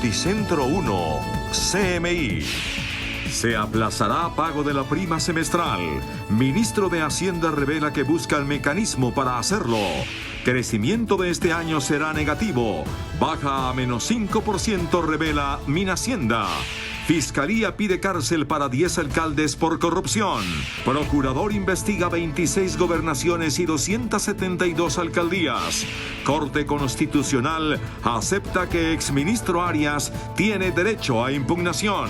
Noticentro 1, CMI. Se aplazará pago de la prima semestral. Ministro de Hacienda revela que busca el mecanismo para hacerlo. Crecimiento de este año será negativo. Baja a -5%, revela Minhacienda. Fiscalía pide cárcel para 10 alcaldes por corrupción. Procurador investiga 26 gobernaciones y 272 alcaldías. Corte Constitucional acepta que exministro Arias tiene derecho a impugnación.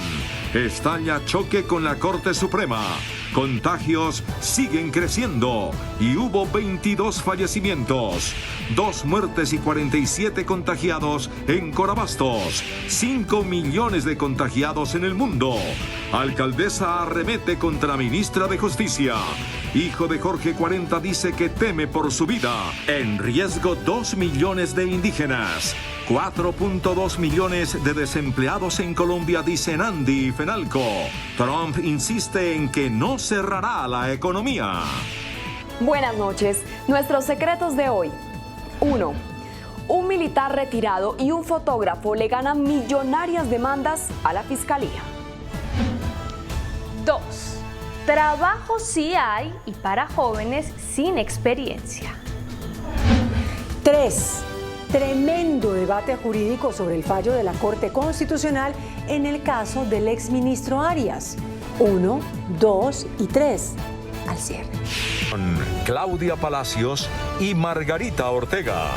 Estalla choque con la Corte Suprema. Contagios siguen creciendo y hubo 22 fallecimientos. 2 muertes y 47 contagiados en Corabastos. 5 millones de contagiados en el mundo. Alcaldesa arremete contra ministra de Justicia. Hijo de Jorge 40 dice que teme por su vida. En riesgo 2 millones de indígenas. 4.2 millones de desempleados en Colombia, dicen Andy y Fenalco. Trump insiste en que no cerrará la economía. Buenas noches. Nuestros secretos de hoy. 1. Un militar retirado y un fotógrafo le ganan millonarias demandas a la fiscalía. 2. Trabajo sí hay y para jóvenes sin experiencia. 3. Tremendo debate jurídico sobre el fallo de la Corte Constitucional en el caso del exministro Arias. 1, 2 y 3. Al cierre. Con Claudia Palacios y Margarita Ortega.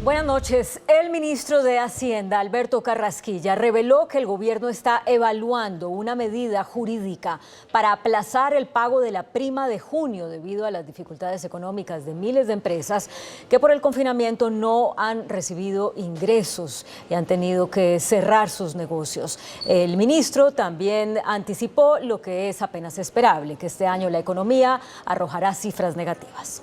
Buenas noches. El ministro de Hacienda, Alberto Carrasquilla, reveló que el gobierno está evaluando una medida jurídica para aplazar el pago de la prima de junio debido a las dificultades económicas de miles de empresas que por el confinamiento no han recibido ingresos y han tenido que cerrar sus negocios. El ministro también anticipó lo que es apenas esperable, que este año la economía arrojará cifras negativas.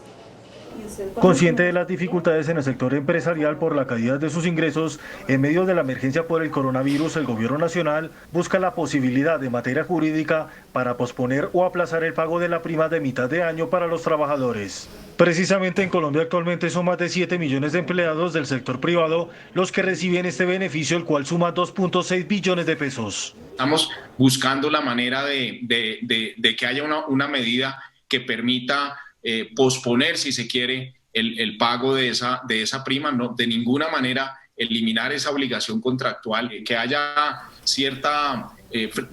Consciente de las dificultades en el sector empresarial por la caída de sus ingresos, en medio de la emergencia por el coronavirus, el gobierno nacional busca la posibilidad de materia jurídica para posponer o aplazar el pago de la prima de mitad de año para los trabajadores. Precisamente en Colombia actualmente son más de 7 millones de empleados del sector privado los que reciben este beneficio, el cual suma 2.6 billones de pesos. Estamos buscando la manera de que haya una medida que permita posponer, si se quiere, el pago de esa prima, no, de ninguna manera eliminar esa obligación contractual, que haya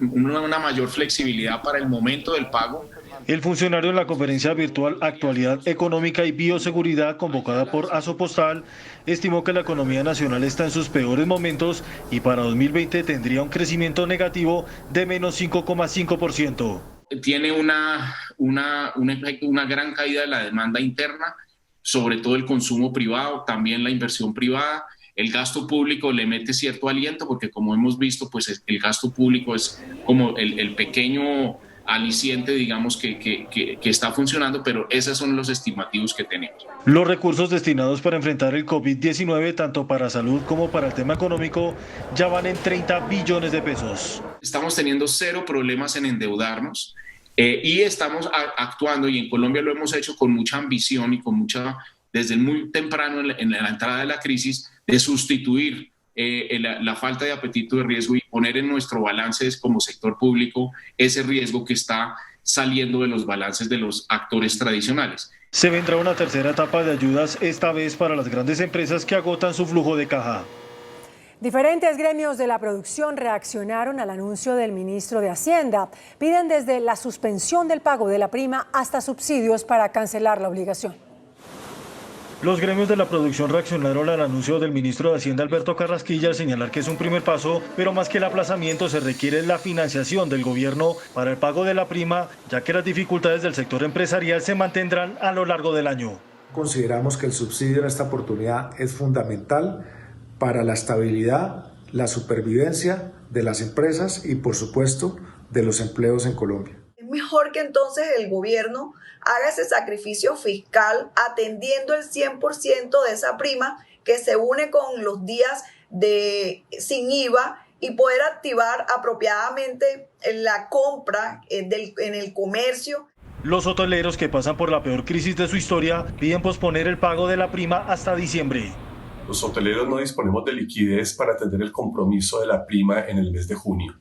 una mayor flexibilidad para el momento del pago. El funcionario en la conferencia virtual Actualidad Económica y Bioseguridad convocada por Asopostal estimó que la economía nacional está en sus peores momentos y para 2020 tendría un crecimiento negativo de menos 5,5%. Tiene una gran caída de la demanda interna, sobre todo el consumo privado, también la inversión privada. El gasto público le mete cierto aliento porque, como hemos visto, pues el gasto público es como el pequeño aliciente, digamos, que está funcionando, pero esos son los estimativos que tenemos. Los recursos destinados para enfrentar el COVID-19, tanto para salud como para el tema económico, ya van en 30 billones de pesos. Estamos teniendo cero problemas en endeudarnos y estamos actuando, y en Colombia lo hemos hecho con mucha ambición y con desde muy temprano en la entrada de la crisis, de sustituir la falta de apetito de riesgo y poner en nuestro balance como sector público ese riesgo que está saliendo de los balances de los actores tradicionales. Se vendrá una tercera etapa de ayudas, esta vez para las grandes empresas que agotan su flujo de caja. Diferentes gremios de la producción reaccionaron al anuncio del ministro de Hacienda. Piden desde la suspensión del pago de la prima hasta subsidios para cancelar la obligación. Los gremios de la producción reaccionaron al anuncio del ministro de Hacienda, Alberto Carrasquilla, al señalar que es un primer paso, pero más que el aplazamiento se requiere la financiación del gobierno para el pago de la prima, ya que las dificultades del sector empresarial se mantendrán a lo largo del año. Consideramos que el subsidio en esta oportunidad es fundamental para la estabilidad, la supervivencia de las empresas y, por supuesto, de los empleos en Colombia. Es mejor que entonces el gobierno haga ese sacrificio fiscal atendiendo el 100% de esa prima que se une con los días sin IVA y poder activar apropiadamente la compra en el comercio. Los hoteleros, que pasan por la peor crisis de su historia, piden posponer el pago de la prima hasta diciembre. los hoteleros no disponemos de liquidez para atender el compromiso de la prima en el mes de junio.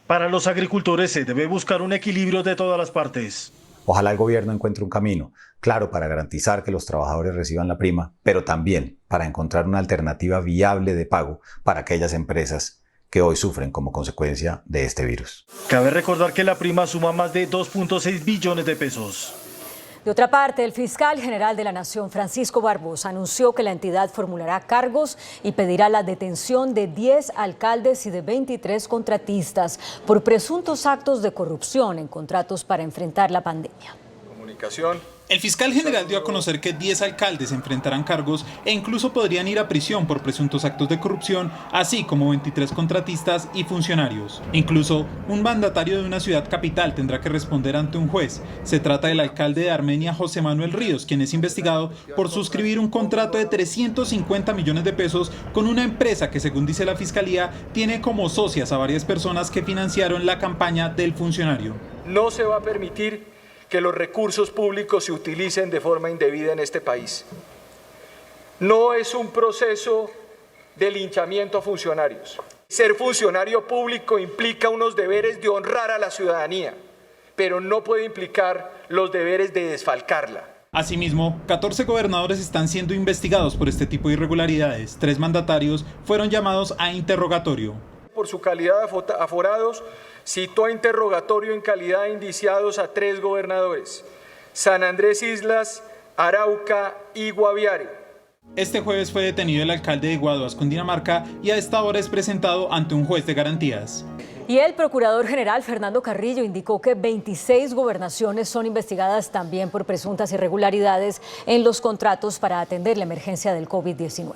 Para los agricultores se debe buscar un equilibrio de todas las partes. Ojalá el gobierno encuentre un camino, claro, para garantizar que los trabajadores reciban la prima, pero también para encontrar una alternativa viable de pago para aquellas empresas que hoy sufren como consecuencia de este virus. Cabe recordar que la prima suma más de 2.6 billones de pesos. De otra parte, el fiscal general de la Nación, Francisco Barbosa, anunció que la entidad formulará cargos y pedirá la detención de 10 alcaldes y de 23 contratistas por presuntos actos de corrupción en contratos para enfrentar la pandemia. El fiscal general dio a conocer que 10 alcaldes enfrentarán cargos e incluso podrían ir a prisión por presuntos actos de corrupción, así como 23 contratistas y funcionarios. Incluso un mandatario de una ciudad capital tendrá que responder ante un juez. Se trata del alcalde de Armenia, José Manuel Ríos, quien es investigado por suscribir un contrato de 350 millones de pesos con una empresa que, según dice la fiscalía, tiene como socias a varias personas que financiaron la campaña del funcionario. No se va a permitir que los recursos públicos se utilicen de forma indebida en este país. No es un proceso de linchamiento a funcionarios. Ser funcionario público implica unos deberes de honrar a la ciudadanía, pero no puede implicar los deberes de desfalcarla. Asimismo, 14 gobernadores están siendo investigados por este tipo de irregularidades. 3 mandatarios fueron llamados a interrogatorio. Por su calidad de aforados, citó a interrogatorio en calidad de indiciados a 3 gobernadores: San Andrés Islas, Arauca y Guaviare. Este jueves fue detenido el alcalde de Guaduas, Cundinamarca, y a esta hora es presentado ante un juez de garantías. Y el procurador general Fernando Carrillo indicó que 26 gobernaciones son investigadas también por presuntas irregularidades en los contratos para atender la emergencia del COVID-19.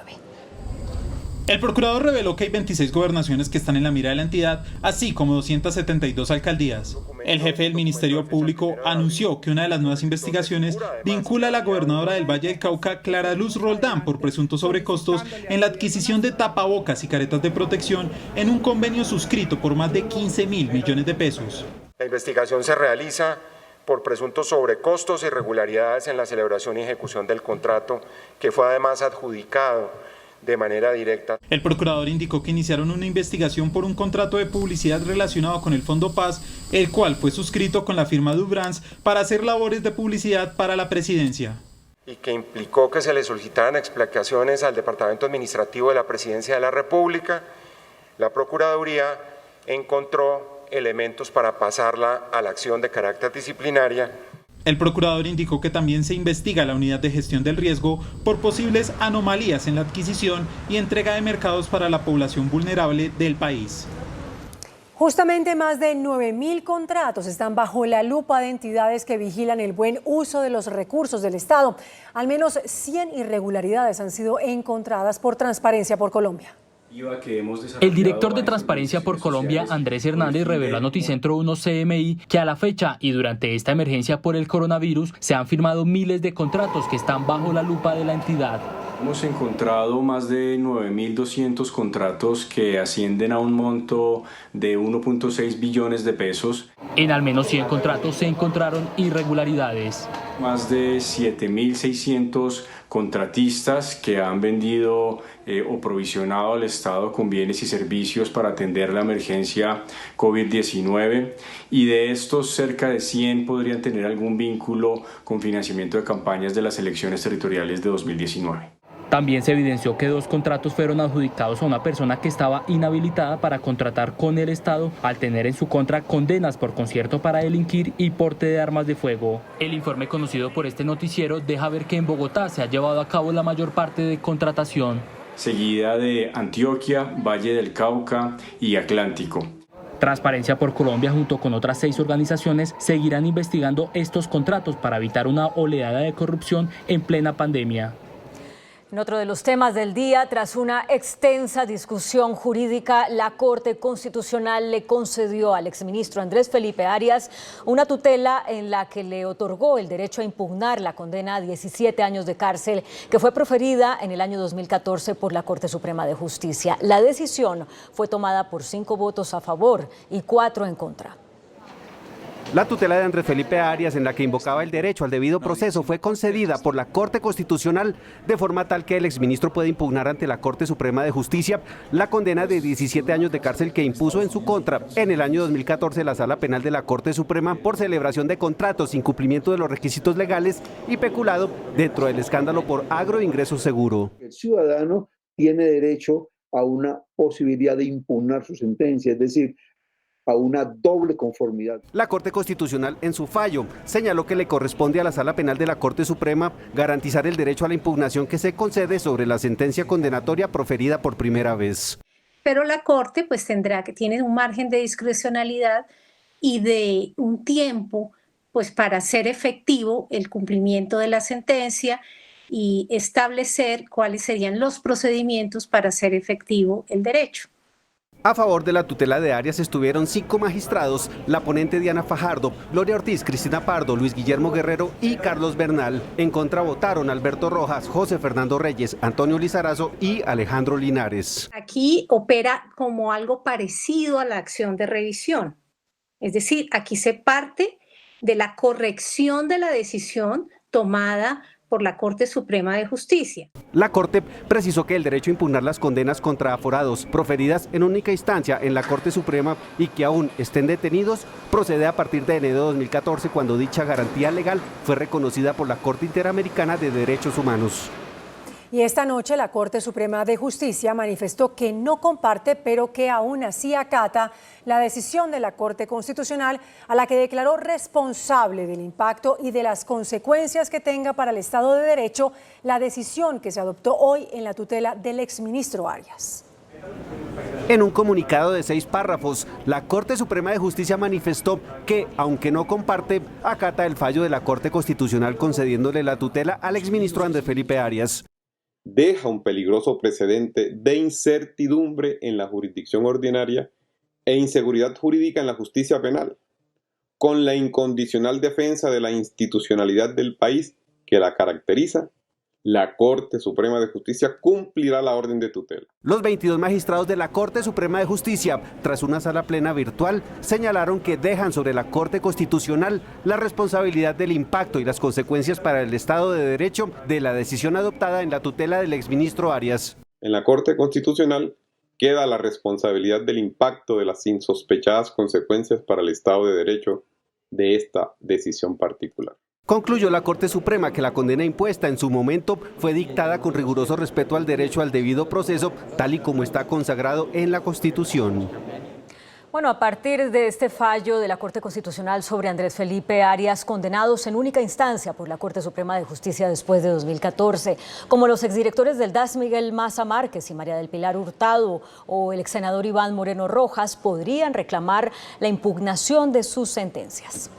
El procurador reveló que hay 26 gobernaciones que están en la mira de la entidad, así como 272 alcaldías. El jefe del Ministerio Público anunció que una de las nuevas investigaciones vincula a la gobernadora del Valle del Cauca, Clara Luz Roldán, por presuntos sobrecostos en la adquisición de tapabocas y caretas de protección en un convenio suscrito por más de 15.000 millones de pesos. La investigación se realiza por presuntos sobrecostos e irregularidades en la celebración y ejecución del contrato, que fue además adjudicado de manera directa. El procurador indicó que iniciaron una investigación por un contrato de publicidad relacionado con el Fondo Paz, el cual fue suscrito con la firma Dubrans para hacer labores de publicidad para la presidencia. Y que implicó que se le solicitaran explicaciones al Departamento Administrativo de la Presidencia de la República. La Procuraduría encontró elementos para pasarla a la acción de carácter disciplinaria. El procurador indicó que también se investiga la unidad de gestión del riesgo por posibles anomalías en la adquisición y entrega de mercados para la población vulnerable del país. Justamente más de 9.000 contratos están bajo la lupa de entidades que vigilan el buen uso de los recursos del Estado. Al menos 100 irregularidades han sido encontradas por Transparencia por Colombia. El director de Transparencia por Colombia, Andrés Hernández, reveló a Noticentro 1 CMI que a la fecha y durante esta emergencia por el coronavirus se han firmado miles de contratos que están bajo la lupa de la entidad. Hemos encontrado más de 9.200 contratos que ascienden a un monto de 1.6 billones de pesos. En al menos 100 contratos se encontraron irregularidades. Más de 7.600 contratistas que han vendido o provisionado al Estado con bienes y servicios para atender la emergencia COVID-19, y de estos cerca de 100 podrían tener algún vínculo con financiamiento de campañas de las elecciones territoriales de 2019. También se evidenció que 2 contratos fueron adjudicados a una persona que estaba inhabilitada para contratar con el Estado al tener en su contra condenas por concierto para delinquir y porte de armas de fuego. El informe conocido por este noticiero deja ver que en Bogotá se ha llevado a cabo la mayor parte de contratación, seguida de Antioquia, Valle del Cauca y Atlántico. Transparencia por Colombia, junto con otras 6 organizaciones, seguirán investigando estos contratos para evitar una oleada de corrupción en plena pandemia. En otro de los temas del día, tras una extensa discusión jurídica, la Corte Constitucional le concedió al exministro Andrés Felipe Arias una tutela en la que le otorgó el derecho a impugnar la condena a 17 años de cárcel que fue proferida en el año 2014 por la Corte Suprema de Justicia. La decisión fue tomada por 5 votos a favor y 4 en contra. La tutela de Andrés Felipe Arias, en la que invocaba el derecho al debido proceso, fue concedida por la Corte Constitucional de forma tal que el exministro puede impugnar ante la Corte Suprema de Justicia la condena de 17 años de cárcel que impuso en su contra en el año 2014 la Sala Penal de la Corte Suprema por celebración de contratos, incumplimiento de los requisitos legales y peculado dentro del escándalo por agroingreso seguro. El ciudadano tiene derecho a una posibilidad de impugnar su sentencia, es decir, a una doble conformidad. La Corte Constitucional, en su fallo, señaló que le corresponde a la Sala Penal de la Corte Suprema garantizar el derecho a la impugnación que se concede sobre la sentencia condenatoria proferida por primera vez. Pero la Corte pues tiene un margen de discrecionalidad y de un tiempo pues para hacer efectivo el cumplimiento de la sentencia y establecer cuáles serían los procedimientos para hacer efectivo el derecho. A favor de la tutela de Arias estuvieron 5 magistrados, la ponente Diana Fajardo, Gloria Ortiz, Cristina Pardo, Luis Guillermo Guerrero y Carlos Bernal. En contra votaron Alberto Rojas, José Fernando Reyes, Antonio Lizarazo y Alejandro Linares. Aquí opera como algo parecido a la acción de revisión. Es decir, aquí se parte de la corrección de la decisión tomada por la Corte Suprema de Justicia. La Corte precisó que el derecho a impugnar las condenas contra aforados proferidas en única instancia en la Corte Suprema y que aún estén detenidos procede a partir de enero de 2014, cuando dicha garantía legal fue reconocida por la Corte Interamericana de Derechos Humanos. Y esta noche la Corte Suprema de Justicia manifestó que no comparte, pero que aún así acata la decisión de la Corte Constitucional, a la que declaró responsable del impacto y de las consecuencias que tenga para el Estado de Derecho la decisión que se adoptó hoy en la tutela del exministro Arias. En un comunicado de 6 párrafos, la Corte Suprema de Justicia manifestó que, aunque no comparte, acata el fallo de la Corte Constitucional concediéndole la tutela al exministro Andrés Felipe Arias. Deja un peligroso precedente de incertidumbre en la jurisdicción ordinaria e inseguridad jurídica en la justicia penal, con la incondicional defensa de la institucionalidad del país que la caracteriza. La Corte Suprema de Justicia cumplirá la orden de tutela. Los 22 magistrados de la Corte Suprema de Justicia, tras una sala plena virtual, señalaron que dejan sobre la Corte Constitucional la responsabilidad del impacto y las consecuencias para el Estado de Derecho de la decisión adoptada en la tutela del exministro Arias. En la Corte Constitucional queda la responsabilidad del impacto de las insospechadas consecuencias para el Estado de Derecho de esta decisión particular. Concluyó la Corte Suprema que la condena impuesta en su momento fue dictada con riguroso respeto al derecho al debido proceso, tal y como está consagrado en la Constitución. Bueno, a partir de este fallo de la Corte Constitucional sobre Andrés Felipe Arias, condenados en única instancia por la Corte Suprema de Justicia después de 2014, como los exdirectores del DAS Miguel Maza Márquez y María del Pilar Hurtado o el exsenador Iván Moreno Rojas, podrían reclamar la impugnación de sus sentencias.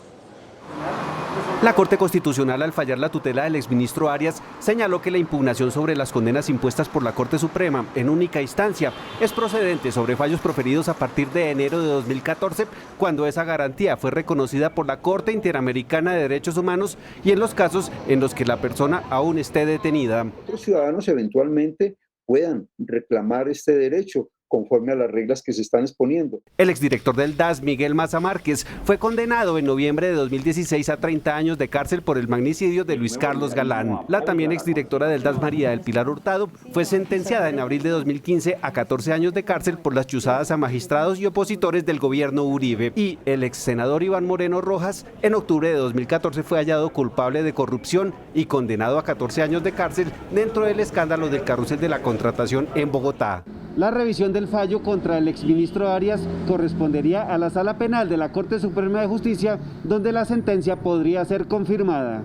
La Corte Constitucional, al fallar la tutela del exministro Arias, señaló que la impugnación sobre las condenas impuestas por la Corte Suprema en única instancia es procedente sobre fallos proferidos a partir de enero de 2014, cuando esa garantía fue reconocida por la Corte Interamericana de Derechos Humanos y en los casos en los que la persona aún esté detenida. Los ciudadanos eventualmente puedan reclamar este derecho conforme a las reglas que se están exponiendo. El exdirector del DAS, Miguel Maza Márquez, fue condenado en noviembre de 2016 a 30 años de cárcel por el magnicidio de Luis Carlos Galán. La también exdirectora del DAS, María del Pilar Hurtado, fue sentenciada en abril de 2015 a 14 años de cárcel por las chuzadas a magistrados y opositores del gobierno Uribe. Y el exsenador Iván Moreno Rojas, en octubre de 2014 fue hallado culpable de corrupción y condenado a 14 años de cárcel dentro del escándalo del carrusel de la contratación en Bogotá. La revisión del fallo contra el exministro Arias correspondería a la Sala Penal de la Corte Suprema de Justicia, donde la sentencia podría ser confirmada.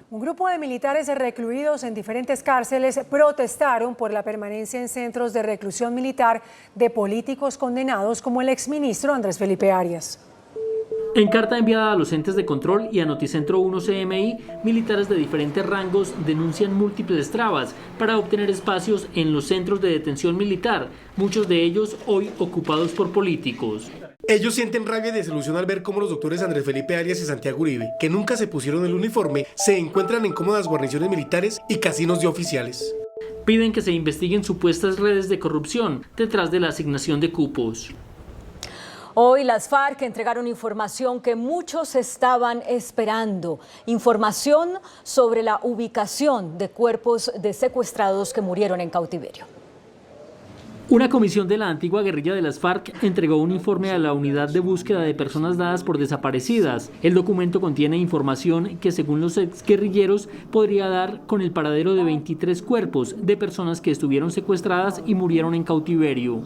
Un grupo de militares recluidos en diferentes cárceles protestaron por la permanencia en centros de reclusión militar de políticos condenados como el exministro Andrés Felipe Arias. En carta enviada a los entes de control y a Noticentro 1 CMI, militares de diferentes rangos denuncian múltiples trabas para obtener espacios en los centros de detención militar, muchos de ellos hoy ocupados por políticos. Ellos sienten rabia y desilusión al ver cómo los doctores Andrés Felipe Arias y Santiago Uribe, que nunca se pusieron el uniforme, se encuentran en cómodas guarniciones militares y casinos de oficiales. Piden que se investiguen supuestas redes de corrupción detrás de la asignación de cupos. Hoy las FARC entregaron información que muchos estaban esperando. Información sobre la ubicación de cuerpos de secuestrados que murieron en cautiverio. Una comisión de la antigua guerrilla de las FARC entregó un informe a la unidad de búsqueda de personas dadas por desaparecidas. El documento contiene información que, según los exguerrilleros, podría dar con el paradero de 23 cuerpos de personas que estuvieron secuestradas y murieron en cautiverio.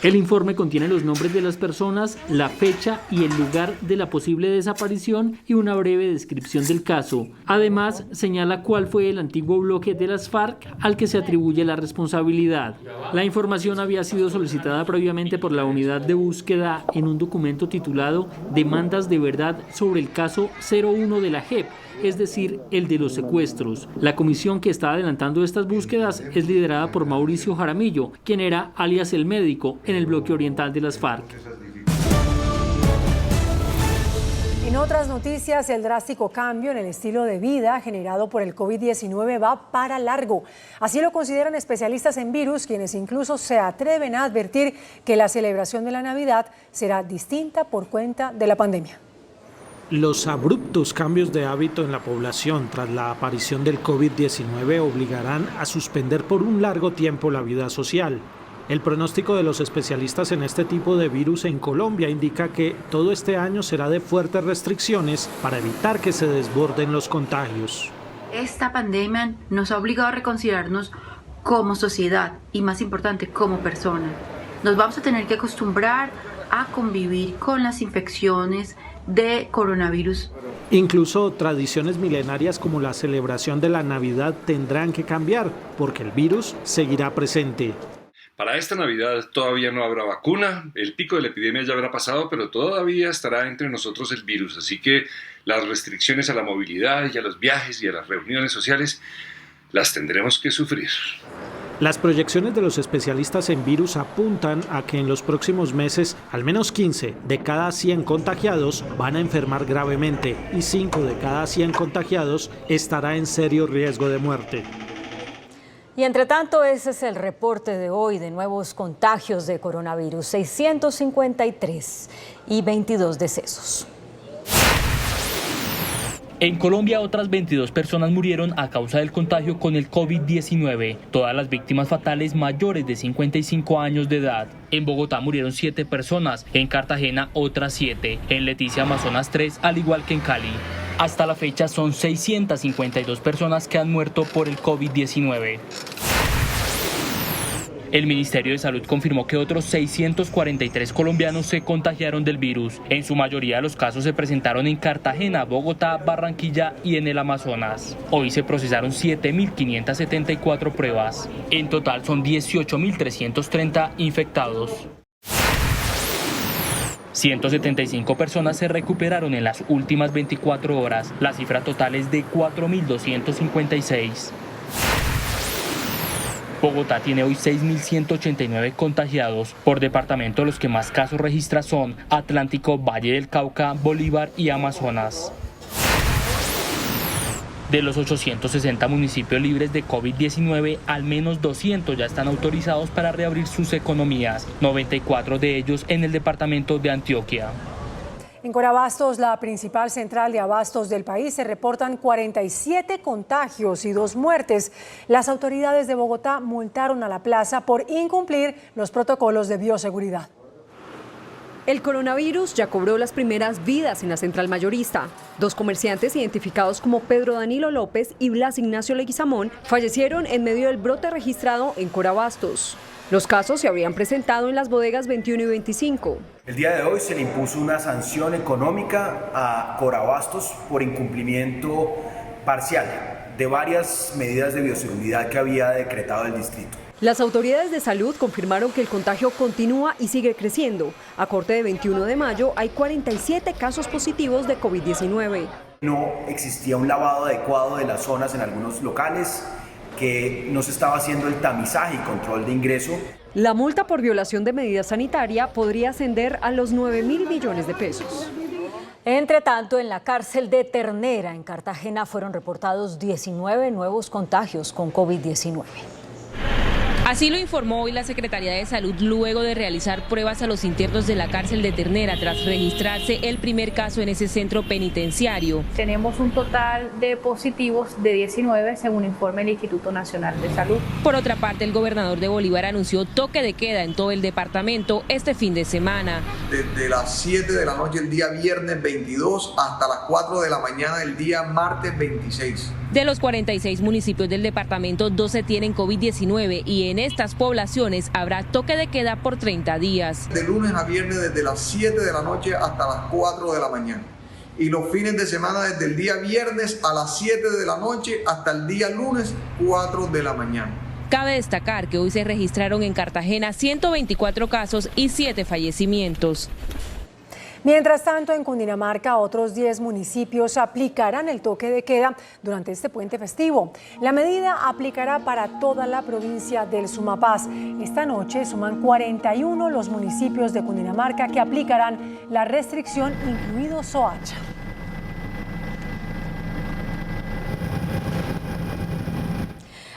El informe contiene los nombres de las personas, la fecha y el lugar de la posible desaparición y una breve descripción del caso. Además, señala cuál fue el antiguo bloque de las FARC al que se atribuye la responsabilidad. La información había sido solicitada previamente por la unidad de búsqueda en un documento titulado Demandas de verdad sobre el caso 01 de la JEP, es decir, el de los secuestros. La comisión que está adelantando estas búsquedas es liderada por Mauricio Jaramillo, quien era alias el médico en el bloque oriental de las FARC. En otras noticias, el drástico cambio en el estilo de vida generado por el COVID-19 va para largo. Así lo consideran especialistas en virus, quienes incluso se atreven a advertir que la celebración de la Navidad será distinta por cuenta de la pandemia. Los abruptos cambios de hábito en la población tras la aparición del COVID-19 obligarán a suspender por un largo tiempo la vida social. El pronóstico de los especialistas en este tipo de virus en Colombia indica que todo este año será de fuertes restricciones para evitar que se desborden los contagios. Esta pandemia nos ha obligado a reconsiderarnos como sociedad y, más importante, como persona. Nos vamos a tener que acostumbrar a convivir con las infecciones de coronavirus. Incluso tradiciones milenarias como la celebración de la Navidad tendrán que cambiar porque el virus seguirá presente. Para esta Navidad todavía no habrá vacuna, el pico de la epidemia ya habrá pasado, pero todavía estará entre nosotros el virus, así que las restricciones a la movilidad y a los viajes y a las reuniones sociales las tendremos que sufrir. Las proyecciones de los especialistas en virus apuntan a que en los próximos meses al menos 15 de cada 100 contagiados van a enfermar gravemente y 5 de cada 100 contagiados estará en serio riesgo de muerte. Y entre tanto, ese es el reporte de hoy de nuevos contagios de coronavirus, 653 y 22 decesos. En Colombia, otras 22 personas murieron a causa del contagio con el COVID-19, todas las víctimas fatales mayores de 55 años de edad. En Bogotá murieron 7 personas, en Cartagena otras 7, en Leticia, Amazonas 3, al igual que en Cali. Hasta la fecha son 652 personas que han muerto por el COVID-19. El Ministerio de Salud confirmó que otros 643 colombianos se contagiaron del virus. En su mayoría los casos se presentaron en Cartagena, Bogotá, Barranquilla y en el Amazonas. Hoy se procesaron 7.574 pruebas. En total son 18.330 infectados. 175 personas se recuperaron en las últimas 24 horas. La cifra total es de 4.256. Bogotá tiene hoy 6.189 contagiados. Por departamento, los que más casos registra son Atlántico, Valle del Cauca, Bolívar y Amazonas. De los 860 municipios libres de COVID-19, al menos 200 ya están autorizados para reabrir sus economías, 94 de ellos en el departamento de Antioquia. En Corabastos, la principal central de abastos del país, se reportan 47 contagios y 2 muertes. Las autoridades de Bogotá multaron a la plaza por incumplir los protocolos de bioseguridad. El coronavirus ya cobró las primeras vidas en la central mayorista. 2 comerciantes identificados como Pedro Danilo López y Blas Ignacio Leguizamón fallecieron en medio del brote registrado en Corabastos. Los casos se habrían presentado en las bodegas 21 y 25. El día de hoy se le impuso una sanción económica a Corabastos por incumplimiento parcial de varias medidas de bioseguridad que había decretado el distrito. Las autoridades de salud confirmaron que el contagio continúa y sigue creciendo. A corte de 21 de mayo hay 47 casos positivos de COVID-19. No existía un lavado adecuado de las zonas en algunos locales, que no se estaba haciendo el tamizaje y control de ingreso. La multa por violación de medida sanitaria podría ascender a los 9.000 millones de pesos. Entre tanto, en la cárcel de Ternera, en Cartagena, fueron reportados 19 nuevos contagios con COVID-19. Así lo informó hoy la Secretaría de Salud luego de realizar pruebas a los internos de la cárcel de Ternera tras registrarse el primer caso en ese centro penitenciario. Tenemos un total de positivos de 19 según informe el Instituto Nacional de Salud. Por otra parte, el gobernador de Bolívar anunció toque de queda en todo el departamento este fin de semana. Desde las 7 de la noche el día viernes 22 hasta las 4 de la mañana el día martes 26. De los 46 municipios del departamento, 12 tienen COVID-19 y en estas poblaciones habrá toque de queda por 30 días. De lunes a viernes desde las 7 de la noche hasta las 4 de la mañana. Y los fines de semana desde el día viernes a las 7 de la noche hasta el día lunes 4 de la mañana. Cabe destacar que hoy se registraron en Cartagena 124 casos y 7 fallecimientos. Mientras tanto, en Cundinamarca, otros 10 municipios aplicarán el toque de queda durante este puente festivo. La medida aplicará para toda la provincia del Sumapaz. Esta noche suman 41 los municipios de Cundinamarca que aplicarán la restricción, incluido Soacha.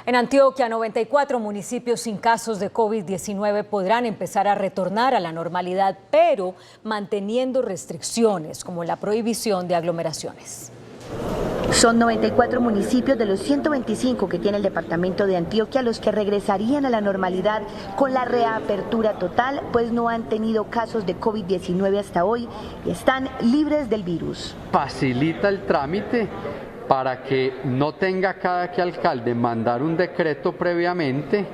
En Antioquia, 94 municipios sin casos de COVID-19 podrán empezar a retornar a la normalidad, pero manteniendo restricciones como la prohibición de aglomeraciones. Son 94 municipios de los 125 que tiene el departamento de Antioquia los que regresarían a la normalidad con la reapertura total, pues no han tenido casos de COVID-19 hasta hoy y están libres del virus. Facilita el trámite para que no tenga cada alcalde mandar un decreto previamente,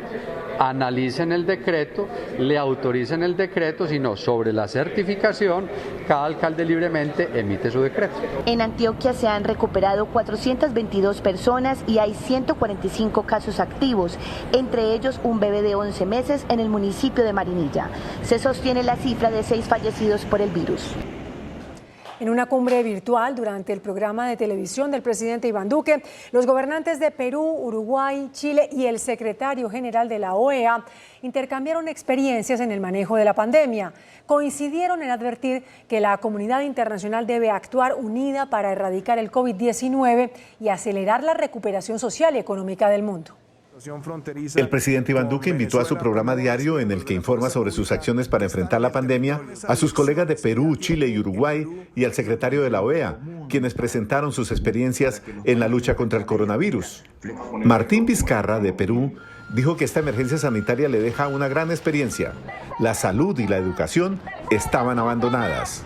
analicen el decreto, le autoricen el decreto, sino sobre la certificación, cada alcalde libremente emite su decreto. En Antioquia se han recuperado 422 personas y hay 145 casos activos, entre ellos un bebé de 11 meses en el municipio de Marinilla. Se sostiene la cifra de 6 fallecidos por el virus. En una cumbre virtual durante el programa de televisión del presidente Iván Duque, los gobernantes de Perú, Uruguay, Chile y el secretario general de la OEA intercambiaron experiencias en el manejo de la pandemia. Coincidieron en advertir que la comunidad internacional debe actuar unida para erradicar el COVID-19 y acelerar la recuperación social y económica del mundo. El presidente Iván Duque invitó a su programa diario en el que informa sobre sus acciones para enfrentar la pandemia a sus colegas de Perú, Chile y Uruguay y al secretario de la OEA, quienes presentaron sus experiencias en la lucha contra el coronavirus. Martín Vizcarra, de Perú, dijo que esta emergencia sanitaria le deja una gran experiencia. La salud y la educación estaban abandonadas.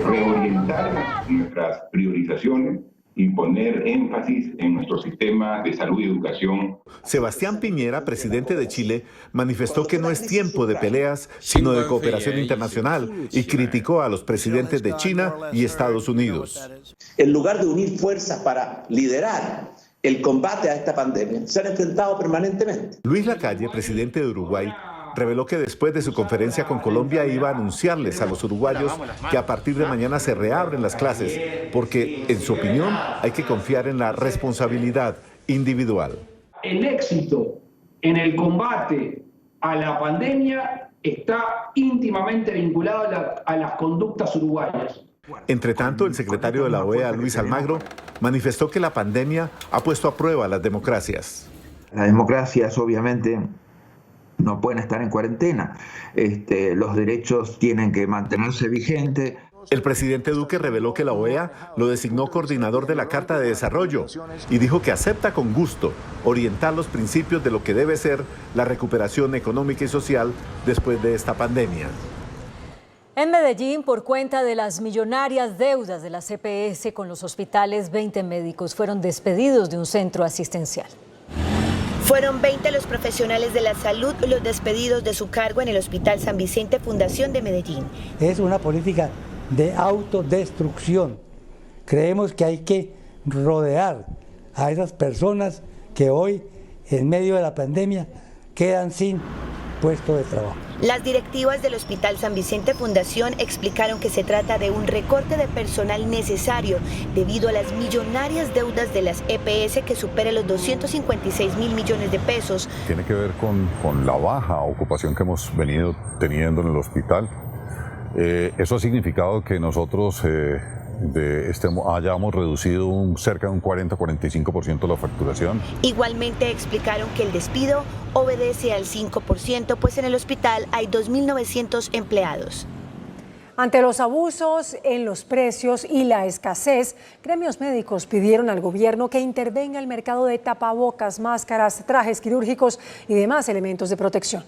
Reorientar nuestras priorizaciones y poner énfasis en nuestro sistema de salud y educación. Sebastián Piñera, presidente de Chile, manifestó que no es tiempo de peleas, sino de cooperación internacional y criticó a los presidentes de China y Estados Unidos. En lugar de unir fuerzas para liderar el combate a esta pandemia, se han enfrentado permanentemente. Luis Lacalle, presidente de Uruguay, reveló que después de su conferencia con Colombia iba a anunciarles a los uruguayos que a partir de mañana se reabren las clases, porque, en su opinión, hay que confiar en la responsabilidad individual. El éxito en el combate a la pandemia está íntimamente vinculado a las conductas uruguayas. Entre tanto, el secretario de la OEA, Luis Almagro, manifestó que la pandemia ha puesto a prueba las democracias. Las democracias, obviamente, no pueden estar en cuarentena. Los derechos tienen que mantenerse vigentes. El presidente Duque reveló que la OEA lo designó coordinador de la Carta de Desarrollo y dijo que acepta con gusto orientar los principios de lo que debe ser la recuperación económica y social después de esta pandemia. En Medellín, por cuenta de las millonarias deudas de la EPS con los hospitales, 20 médicos fueron despedidos de un centro asistencial. Fueron 20 los profesionales de la salud los despedidos de su cargo en el Hospital San Vicente Fundación de Medellín. Es una política de autodestrucción. Creemos que hay que rodear a esas personas que hoy, en medio de la pandemia, quedan sin puesto de trabajo. Las directivas del Hospital San Vicente Fundación explicaron que se trata de un recorte de personal necesario debido a las millonarias deudas de las EPS que superan los 256.000 millones de pesos. Tiene que ver con la baja ocupación que hemos venido teniendo en el hospital. Eso ha significado que nosotros hayamos reducido cerca de un 40-45% la facturación. Igualmente explicaron que el despido obedece al 5%, pues en el hospital hay 2.900 empleados. Ante los abusos en los precios y la escasez, gremios médicos pidieron al gobierno que intervenga el mercado de tapabocas, máscaras, trajes quirúrgicos y demás elementos de protección.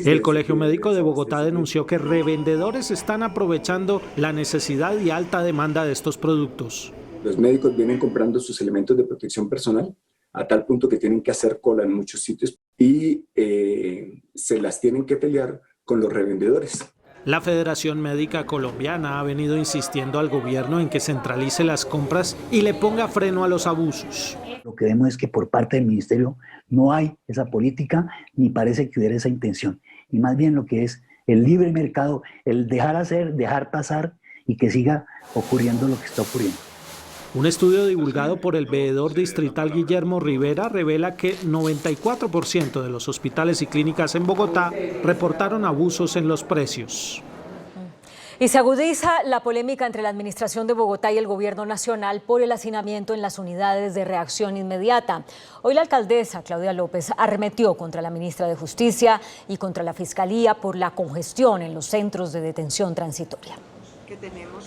El Colegio Médico de Bogotá denunció que revendedores están aprovechando la necesidad y alta demanda de estos productos. Los médicos vienen comprando sus elementos de protección personal a tal punto que tienen que hacer cola en muchos sitios y se las tienen que pelear con los revendedores. La Federación Médica Colombiana ha venido insistiendo al gobierno en que centralice las compras y le ponga freno a los abusos. Lo que vemos es que por parte del ministerio no hay esa política ni parece que hubiera esa intención. Y más bien lo que es el libre mercado, el dejar hacer, dejar pasar y que siga ocurriendo lo que está ocurriendo. Un estudio divulgado por el veedor distrital Guillermo Rivera revela que 94% de los hospitales y clínicas en Bogotá reportaron abusos en los precios. Y se agudiza la polémica entre la Administración de Bogotá y el Gobierno Nacional por el hacinamiento en las unidades de reacción inmediata. Hoy la alcaldesa Claudia López arremetió contra la ministra de Justicia y contra la Fiscalía por la congestión en los centros de detención transitoria.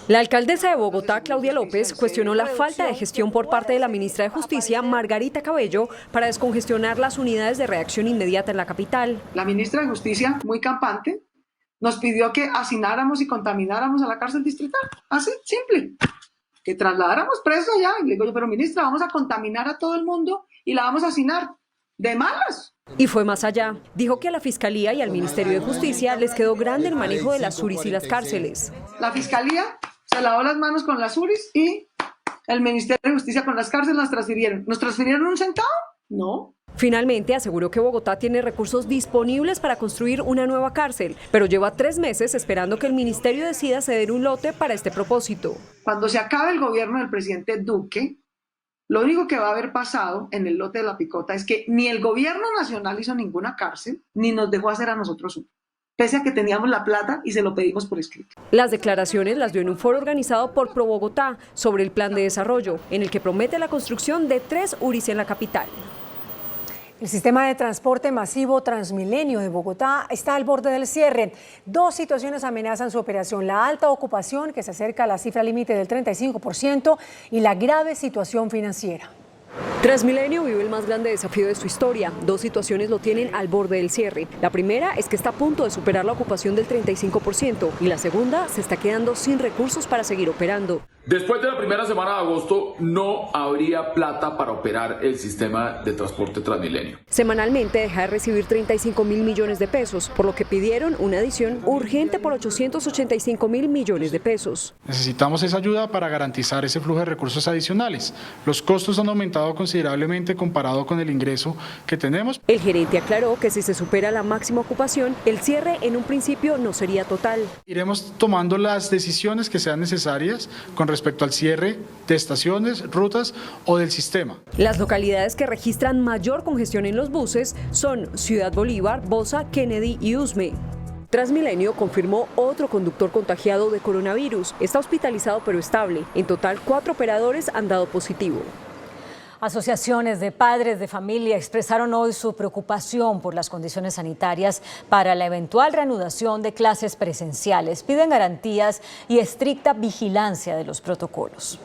La alcaldesa de Bogotá, Claudia López, cuestionó la falta de gestión por parte de la ministra de Justicia, Margarita Cabello, para descongestionar las unidades de reacción inmediata en la capital. La ministra de Justicia, muy campante, nos pidió que hacináramos y contamináramos a la cárcel distrital. Así, simple. Que trasladáramos presos allá. Y le digo yo, pero ministra, vamos a contaminar a todo el mundo y la vamos a hacinar. De malas. Y fue más allá. Dijo que a la Fiscalía y al Ministerio de Justicia les quedó grande el manejo de las URIs y las cárceles. La Fiscalía se lavó las manos con las URIs y el Ministerio de Justicia con las cárceles las transfirieron. ¿Nos transfirieron un centavo? No. Finalmente aseguró que Bogotá tiene recursos disponibles para construir una nueva cárcel, pero lleva 3 meses esperando que el ministerio decida ceder un lote para este propósito. Cuando se acabe el gobierno del presidente Duque, lo único que va a haber pasado en el lote de La Picota es que ni el gobierno nacional hizo ninguna cárcel, ni nos dejó hacer a nosotros una, pese a que teníamos la plata y se lo pedimos por escrito. Las declaraciones las dio en un foro organizado por Pro Bogotá sobre el plan de desarrollo, en el que promete la construcción de 3 URIs en la capital. El sistema de transporte masivo Transmilenio de Bogotá está al borde del cierre. 2 situaciones amenazan su operación: la alta ocupación, que se acerca a la cifra límite del 35%, y la grave situación financiera. Transmilenio vive el más grande desafío de su historia. 2 situaciones lo tienen al borde del cierre. La primera es que está a punto de superar la ocupación del 35% y la segunda, se está quedando sin recursos para seguir operando. Después de la primera semana de agosto no habría plata para operar el sistema de transporte Transmilenio. Semanalmente deja de recibir 35.000 millones de pesos, por lo que pidieron una adición urgente por 885.000 millones de pesos. Necesitamos esa ayuda para garantizar ese flujo de recursos adicionales. Los costos han aumentado considerablemente comparado con el ingreso que tenemos. El gerente aclaró que si se supera la máxima ocupación, el cierre en un principio no sería total. Iremos tomando las decisiones que sean necesarias con respecto al cierre de estaciones, rutas o del sistema. Las localidades que registran mayor congestión en los buses son Ciudad Bolívar, Bosa, Kennedy y Usme. Transmilenio confirmó otro conductor contagiado de coronavirus. Está hospitalizado pero estable. En total, 4 operadores han dado positivo. Asociaciones de padres de familia expresaron hoy su preocupación por las condiciones sanitarias para la eventual reanudación de clases presenciales. Piden garantías y estricta vigilancia de los protocolos.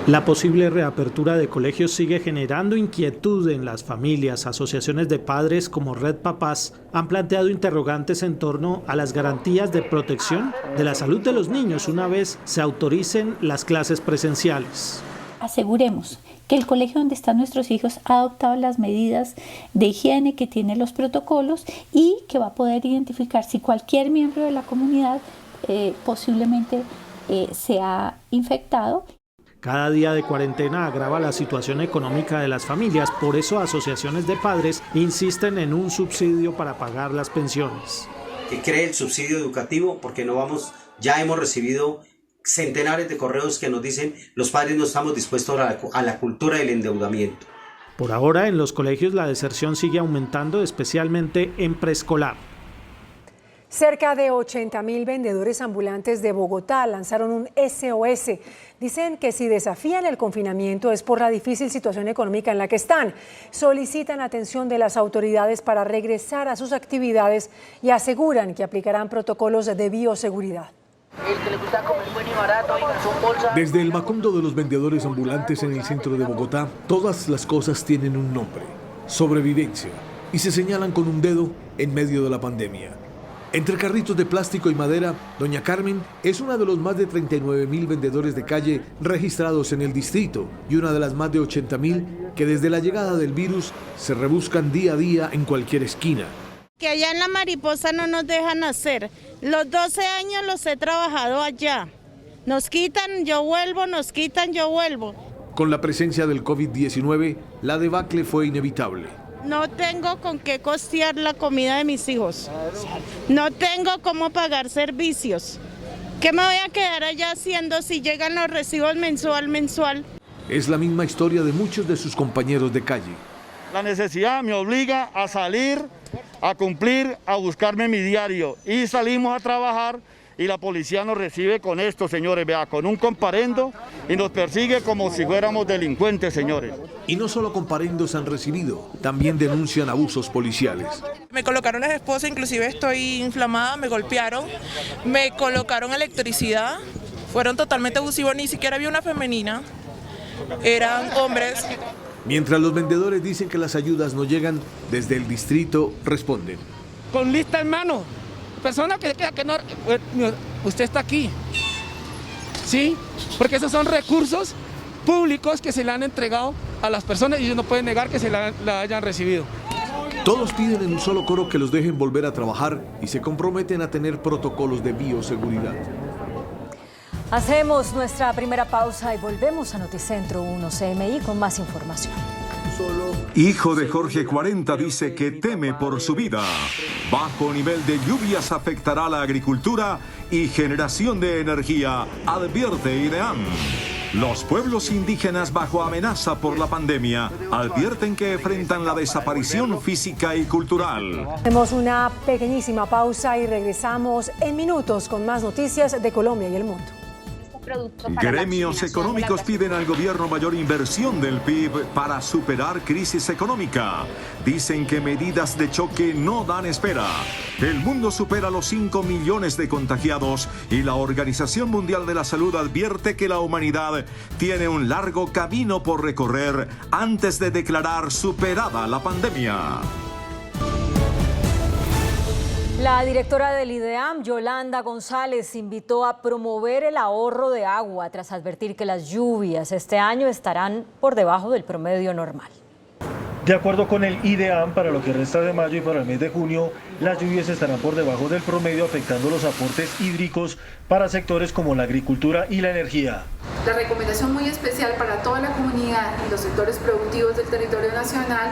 La posible reapertura de colegios sigue generando inquietud en las familias. Asociaciones de padres como Red Papás han planteado interrogantes en torno a las garantías de protección de la salud de los niños una vez se autoricen las clases presenciales. Aseguremos que el colegio donde están nuestros hijos ha adoptado las medidas de higiene, que tiene los protocolos y que va a poder identificar si cualquier miembro de la comunidad posiblemente se ha infectado. Cada día de cuarentena agrava la situación económica de las familias, por eso asociaciones de padres insisten en un subsidio para pagar las pensiones. Que cree el subsidio educativo, porque ya hemos recibido centenares de correos que nos dicen los padres no estamos dispuestos a la cultura del endeudamiento. Por ahora en los colegios la deserción sigue aumentando, especialmente en preescolar. Cerca de 80.000 vendedores ambulantes de Bogotá lanzaron un SOS. Dicen que si desafían el confinamiento es por la difícil situación económica en la que están. Solicitan atención de las autoridades para regresar a sus actividades y aseguran que aplicarán protocolos de bioseguridad. Desde el Macondo de los vendedores ambulantes en el centro de Bogotá, todas las cosas tienen un nombre: sobrevivencia, y se señalan con un dedo en medio de la pandemia. Entre carritos de plástico y madera, doña Carmen es una de los más de 39.000 vendedores de calle registrados en el distrito y una de las más de 80.000 que desde la llegada del virus se rebuscan día a día en cualquier esquina. Que allá en La Mariposa no nos dejan hacer. Los 12 años los he trabajado allá. Nos quitan, yo vuelvo, nos quitan, yo vuelvo. Con la presencia del COVID-19, la debacle fue inevitable. No tengo con qué costear la comida de mis hijos. No tengo cómo pagar servicios. ¿Qué me voy a quedar allá haciendo si llegan los recibos mensual? Es la misma historia de muchos de sus compañeros de calle. La necesidad me obliga a salir, a cumplir, a buscarme mi diario. Y salimos a trabajar y la policía nos recibe con esto, señores, vea, con un comparendo y nos persigue como si fuéramos delincuentes, señores. Y no solo comparendos han recibido, también denuncian abusos policiales. Me colocaron las esposas, inclusive estoy inflamada, me golpearon, me colocaron electricidad, fueron totalmente abusivos, ni siquiera había una femenina, eran hombres. Mientras los vendedores dicen que las ayudas no llegan, desde el distrito responden. Con lista en mano. Persona que no, usted está aquí, ¿sí? Porque esos son recursos públicos que se le han entregado a las personas y ellos no pueden negar que se la hayan recibido. Todos piden en un solo coro que los dejen volver a trabajar y se comprometen a tener protocolos de bioseguridad. Hacemos nuestra primera pausa y volvemos a Noticentro 1 CMI con más información. Hijo de Jorge 40 dice que teme por su vida. Bajo nivel de lluvias afectará la agricultura y generación de energía, advierte IDEAM. Los pueblos indígenas bajo amenaza por la pandemia advierten que enfrentan la desaparición física y cultural. Hacemos una pequeñísima pausa y regresamos en minutos con más noticias de Colombia y el mundo. Gremios económicos piden al gobierno mayor inversión del PIB para superar crisis económica. Dicen que medidas de choque no dan espera. El mundo supera los 5 millones de contagiados y la Organización Mundial de la Salud advierte que la humanidad tiene un largo camino por recorrer antes de declarar superada la pandemia. La directora del IDEAM, Yolanda González, invitó a promover el ahorro de agua tras advertir que las lluvias este año estarán por debajo del promedio normal. De acuerdo con el IDEAM, para lo que resta de mayo y para el mes de junio, las lluvias estarán por debajo del promedio, afectando los aportes hídricos para sectores como la agricultura y la energía. La recomendación muy especial para toda la comunidad y los sectores productivos del territorio nacional: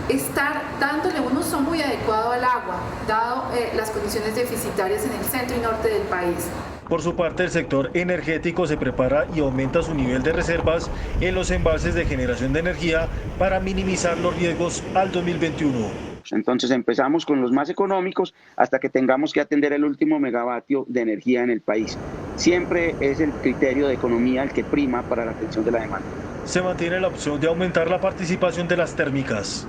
estar dándole un uso muy adecuado al agua, dado las condiciones deficitarias en el centro y norte del país. Por su parte, el sector energético se prepara y aumenta su nivel de reservas en los embalses de generación de energía para minimizar los riesgos al 2021. Entonces empezamos con los más económicos hasta que tengamos que atender el último megavatio de energía en el país. Siempre es el criterio de economía el que prima para la atención de la demanda. Se mantiene la opción de aumentar la participación de las térmicas.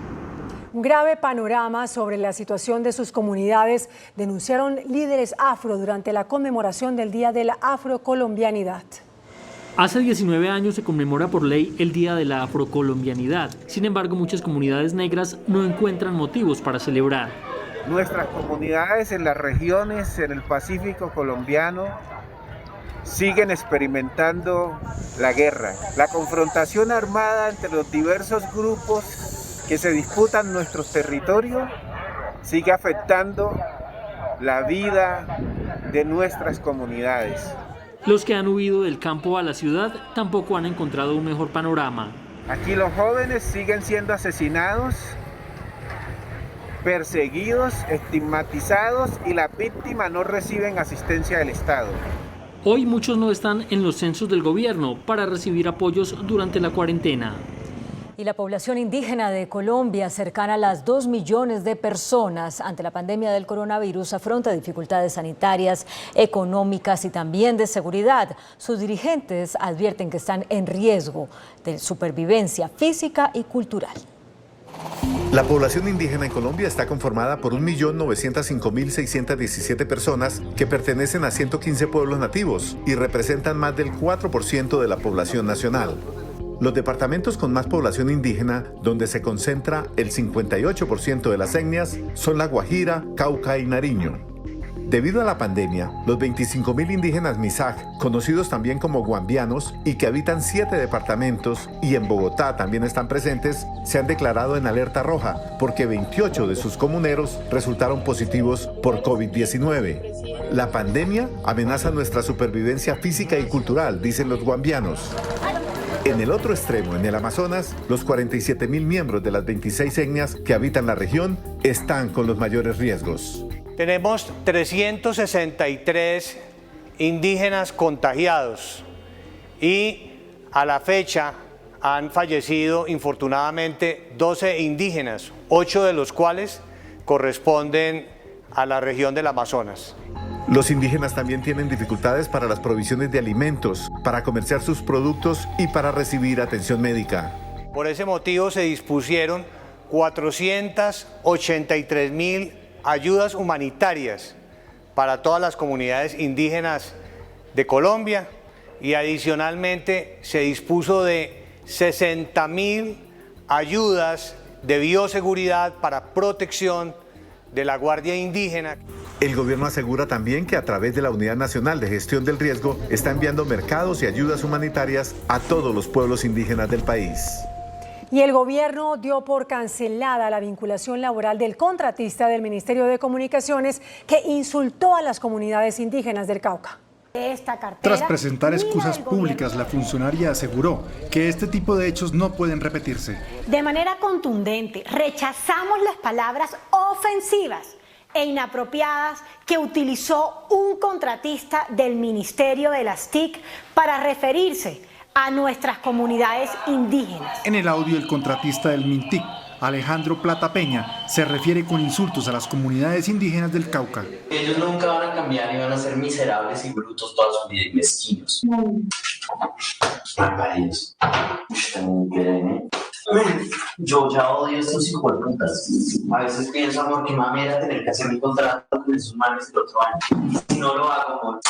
Un grave panorama sobre la situación de sus comunidades denunciaron líderes afro durante la conmemoración del Día de la Afrocolombianidad. Hace 19 años se conmemora por ley el Día de la Afrocolombianidad. Sin embargo, muchas comunidades negras no encuentran motivos para celebrar. Nuestras comunidades en las regiones, en el Pacífico colombiano, siguen experimentando la guerra, la confrontación armada entre los diversos grupos que se disputan nuestros territorios sigue afectando la vida de nuestras comunidades. Los que han huido del campo a la ciudad tampoco han encontrado un mejor panorama. Aquí los jóvenes siguen siendo asesinados, perseguidos, estigmatizados y las víctimas no reciben asistencia del Estado. Hoy muchos no están en los censos del gobierno para recibir apoyos durante la cuarentena. Y la población indígena de Colombia, cercana a las 2 millones de personas, ante la pandemia del coronavirus, afronta dificultades sanitarias, económicas y también de seguridad. Sus dirigentes advierten que están en riesgo de supervivencia física y cultural. La población indígena en Colombia está conformada por 1.905.617 personas que pertenecen a 115 pueblos nativos y representan más del 4% de la población nacional. Los departamentos con más población indígena, donde se concentra el 58% de las etnias, son La Guajira, Cauca y Nariño. Debido a la pandemia, los 25.000 indígenas Mixaj, conocidos también como guambianos y que habitan 7 departamentos y en Bogotá también están presentes, se han declarado en alerta roja porque 28 de sus comuneros resultaron positivos por COVID-19. La pandemia amenaza nuestra supervivencia física y cultural, dicen los guambianos. En el otro extremo, en el Amazonas, los 47.000 miembros de las 26 etnias que habitan la región están con los mayores riesgos. Tenemos 363 indígenas contagiados y a la fecha han fallecido infortunadamente 12 indígenas, 8 de los cuales corresponden a la región del Amazonas. Los indígenas también tienen dificultades para las provisiones de alimentos, para comerciar sus productos y para recibir atención médica. Por ese motivo se dispusieron 483.000 ayudas humanitarias para todas las comunidades indígenas de Colombia y adicionalmente se dispuso de 60.000 ayudas de bioseguridad para protección de la Guardia Indígena. El gobierno asegura también que a través de la Unidad Nacional de Gestión del Riesgo está enviando mercados y ayudas humanitarias a todos los pueblos indígenas del país. Y el gobierno dio por cancelada la vinculación laboral del contratista del Ministerio de Comunicaciones que insultó a las comunidades indígenas del Cauca. Tras presentar excusas públicas, la funcionaria aseguró que este tipo de hechos no pueden repetirse. De manera contundente, rechazamos las palabras ofensivas e inapropiadas que utilizó un contratista del Ministerio de las TIC para referirse a nuestras comunidades indígenas. En el audio, el contratista del MINTIC, Alejandro Plata Peña, se refiere con insultos a las comunidades indígenas del Cauca. Ellos nunca van a cambiar y van a ser miserables y brutos toda su vida y mezquinos. Barbaridades. Yo ya odio a estos hijos de putas. A veces pienso, amor, que mami era tener que hacer mi contrato con esos manes el otro año. Y si no lo hago, amor,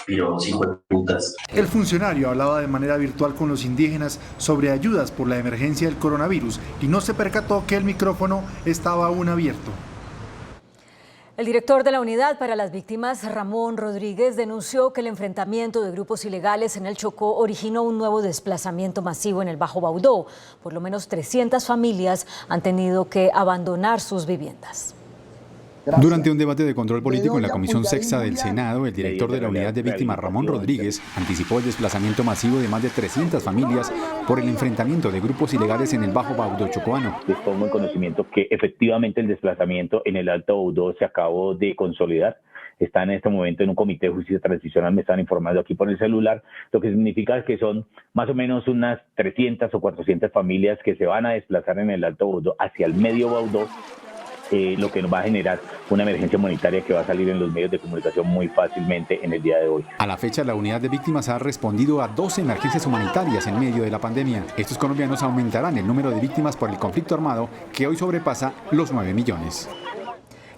pero hijos de putas. El funcionario hablaba de manera virtual con los indígenas sobre ayudas por la emergencia del coronavirus y no se percató que el micrófono estaba aún abierto. El director de la Unidad para las Víctimas, Ramón Rodríguez, denunció que el enfrentamiento de grupos ilegales en el Chocó originó un nuevo desplazamiento masivo en el Bajo Baudó. Por lo menos 300 familias han tenido que abandonar sus viviendas. Durante un debate de control político en la Comisión Sexta del Senado, el director de la Unidad de Víctimas, Ramón Rodríguez, anticipó el desplazamiento masivo de más de 300 familias por el enfrentamiento de grupos ilegales en el Bajo Baudó chocoano. Les pongo en conocimiento que efectivamente el desplazamiento en el Alto Baudó se acabó de consolidar. Está en este momento en un comité de justicia transicional, me están informando aquí por el celular, lo que significa que son más o menos unas 300 o 400 familias que se van a desplazar en el Alto Baudó hacia el Medio Baudó. Lo que nos va a generar una emergencia humanitaria que va a salir en los medios de comunicación muy fácilmente en el día de hoy. A la fecha, la Unidad de Víctimas ha respondido a 12 emergencias humanitarias en medio de la pandemia. Estos colombianos aumentarán el número de víctimas por el conflicto armado, que hoy sobrepasa los 9 millones.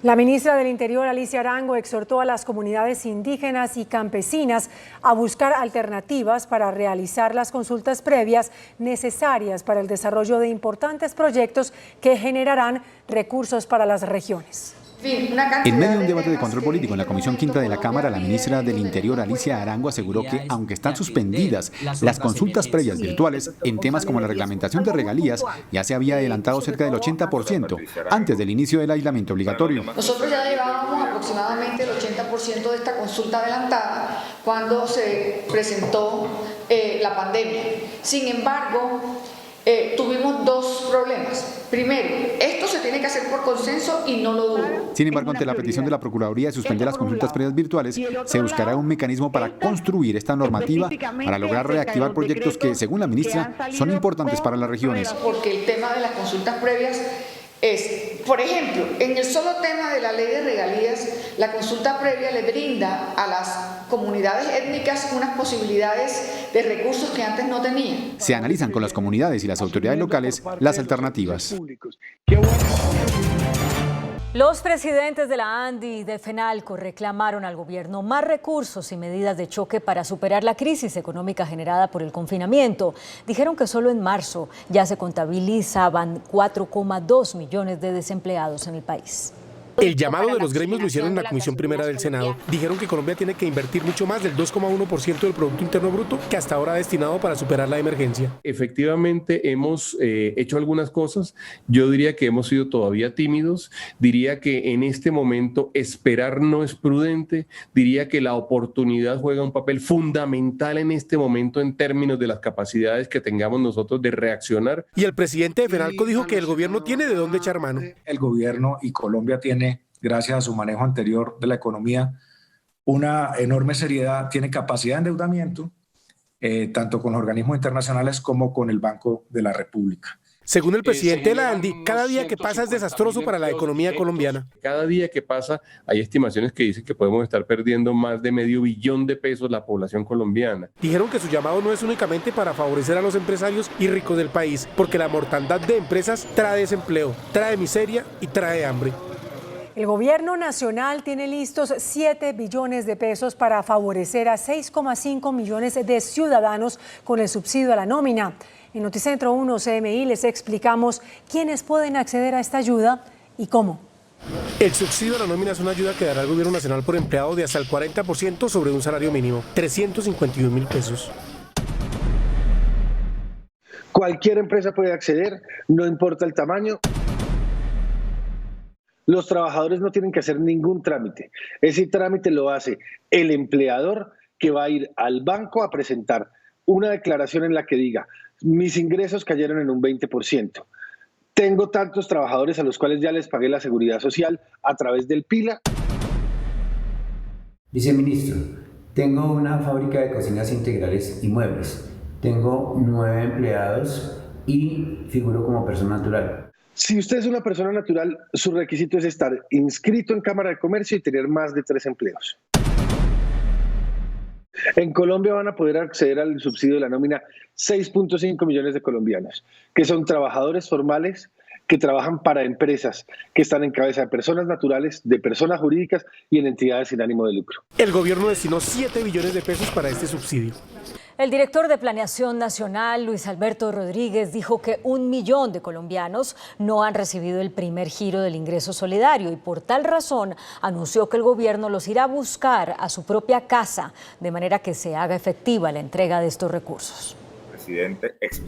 La ministra del Interior, Alicia Arango, exhortó a las comunidades indígenas y campesinas a buscar alternativas para realizar las consultas previas necesarias para el desarrollo de importantes proyectos que generarán recursos para las regiones. En medio de un debate de control político en la Comisión Quinta de la Cámara, la ministra del Interior, Alicia Arango, aseguró que, aunque están suspendidas las consultas previas virtuales en temas como la reglamentación de regalías, ya se había adelantado cerca del 80% antes del inicio del aislamiento obligatorio. Nosotros ya llevábamos aproximadamente el 80% de esta consulta adelantada cuando se presentó la pandemia. Sin embargo, tuvimos dos problemas. Primero, esto se tiene que hacer por consenso y no lo dudo. Sin embargo, ante la petición de la Procuraduría de suspender las consultas previas virtuales, se buscará un mecanismo para construir esta normativa para lograr reactivar proyectos que, según la ministra, son importantes para las regiones. Porque el tema de las consultas previas es, por ejemplo, en el solo tema de la ley de regalías, la consulta previa le brinda a las comunidades étnicas unas posibilidades de recursos que antes no tenían. Se analizan con las comunidades y las autoridades locales las alternativas. Los presidentes de la ANDI y de FENALCO reclamaron al gobierno más recursos y medidas de choque para superar la crisis económica generada por el confinamiento. Dijeron que solo en marzo ya se contabilizaban 4,2 millones de desempleados en el país. El llamado de los gremios lo hicieron en la Comisión Primera del Senado. Dijeron que Colombia tiene que invertir mucho más del 2,1% del Producto Interno Bruto que hasta ahora ha destinado para superar la emergencia. Efectivamente hemos hecho algunas cosas. Yo diría que hemos sido todavía tímidos. Diría que en este momento esperar no es prudente. Diría que la oportunidad juega un papel fundamental en este momento en términos de las capacidades que tengamos nosotros de reaccionar. Y el presidente de FENALCO dijo que el gobierno tiene de dónde echar mano. El gobierno y Colombia tiene, gracias a su manejo anterior de la economía, una enorme seriedad, tiene capacidad de endeudamiento, tanto con los organismos internacionales como con el Banco de la República. Según el presidente de la ANDI, cada día que pasa es desastroso para la economía colombiana. Cada día que pasa hay estimaciones que dicen que podemos estar perdiendo más de $500 millones la población colombiana. Dijeron que su llamado no es únicamente para favorecer a los empresarios y ricos del país, porque la mortandad de empresas trae desempleo, trae miseria y trae hambre. El gobierno nacional tiene listos 7 billones de pesos para favorecer a 6,5 millones de ciudadanos con el subsidio a la nómina. En Noticentro 1 CMI les explicamos quiénes pueden acceder a esta ayuda y cómo. El subsidio a la nómina es una ayuda que dará el gobierno nacional por empleado de hasta el 40% sobre un salario mínimo, 351.000 pesos. Cualquier empresa puede acceder, no importa el tamaño. Los trabajadores no tienen que hacer ningún trámite. Ese trámite lo hace el empleador, que va a ir al banco a presentar una declaración en la que diga: mis ingresos cayeron en un 20%. Tengo tantos trabajadores a los cuales ya les pagué la seguridad social a través del PILA. Viceministro, tengo una fábrica de cocinas integrales y muebles. Tengo 9 empleados y figuro como persona natural. Si usted es una persona natural, su requisito es estar inscrito en Cámara de Comercio y tener más de 3 empleos. En Colombia van a poder acceder al subsidio de la nómina 6.5 millones de colombianos, que son trabajadores formales que trabajan para empresas que están en cabeza de personas naturales, de personas jurídicas y en entidades sin ánimo de lucro. El gobierno destinó 7 billones de pesos para este subsidio. El director de Planeación Nacional, Luis Alberto Rodríguez, dijo que 1 millón de colombianos no han recibido el primer giro del ingreso solidario y por tal razón anunció que el gobierno los irá a buscar a su propia casa, de manera que se haga efectiva la entrega de estos recursos.